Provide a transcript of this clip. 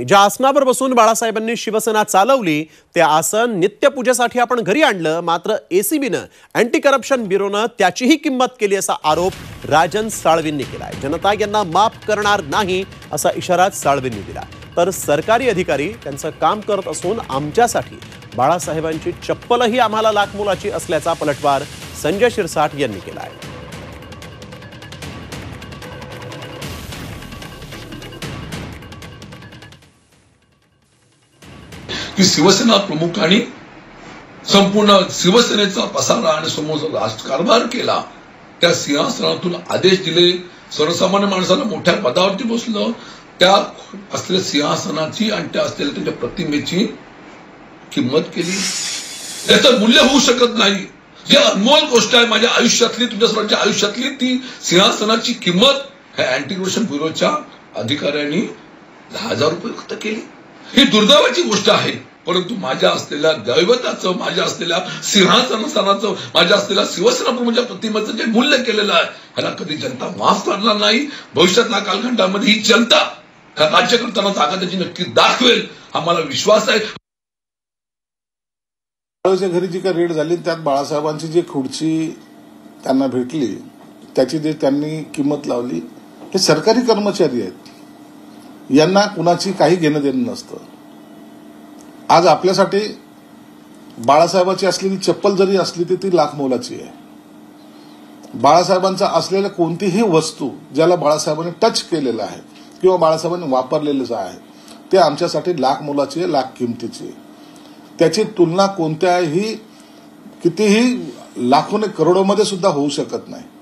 ज्या आसनावर बसून बाळासाहेबांनी शिवसेना चालवली ते आसन नित्यपूजेसाठी आपण घरी आणलं, मात्र एसीबीनं अँटी करप्शन ब्युरोनं त्याचीही किंमत केली असा आरोप राजन साळवींनी केलाय। जनता यांना माफ करणार नाही असा इशारा साळवींनी दिला। तर सरकारी अधिकारी त्यांचं काम करत असून आमच्यासाठी बाळासाहेबांची चप्पलही आम्हाला लाखमोलाची असल्याचा पलटवार संजय शिरसाट यांनी केलाय। की शिवसेना प्रमुखांनी संपूर्ण शिवसेनेचा पसारा आणि समोर राजकारभार केला, त्या सिंहासनातून आदेश दिले, सर्वसामान्य माणसाला मोठ्या पदावरती बसलं, त्या असलेल्या सिंहासनाची आणि त्या असलेल्या त्यांच्या प्रतिमेची किंमत केली। त्याचं मूल्य होऊ शकत नाही। जी अनमोल गोष्ट आहे माझ्या आयुष्यातली, तुमच्या सर्वांच्या आयुष्यातली, ती सिंहासनाची किंमत ह्या अँटी करप्शन ब्युरोच्या अधिकाऱ्यांनी 10,000 रुपये फक्त केली। ही दुर्दैवाची गोष्ट आहे, परंतु माझ्या असलेल्या दैवताचं, माझ्या असलेल्या सिंहासनाचं, माझ्या असलेल्या शिवसेना प्रमुखांच्या प्रतिमेचं जे मूल्य केलेलं आहे ह्याला कधी जनता माफ करणार नाही। भविष्यातल्या कालखंडामध्ये ही जनता राज्य करताना ताकद त्याची नक्की दाखवेल, हा मला विश्वास आहे। बाळाच्या घरी जी काही रेड झाली त्यात बाळासाहेबांची जी खुर्ची त्यांना भेटली त्याची जे त्यांनी किंमत लावली, हे सरकारी कर्मचारी आहेत, यांना कुणाची काही घेणं देणं नसतं। आज आपल्यासाठी बाळासाहेबांची असलेली चप्पल जरी असली तर ती लाख मोलाची आहे। बाळासाहेबांचा असलेल्या कोणतीही वस्तू ज्याला बाळासाहेबांनी टच केलेलं आहे किंवा बाळासाहेबांनी वापरलेलं आहे ते आमच्यासाठी लाख मोलाची आहे, लाख किमतीची आहे। त्याची तुलना कोणत्याही कितीही लाखोने करोडोमध्ये सुद्धा होऊ शकत नाही।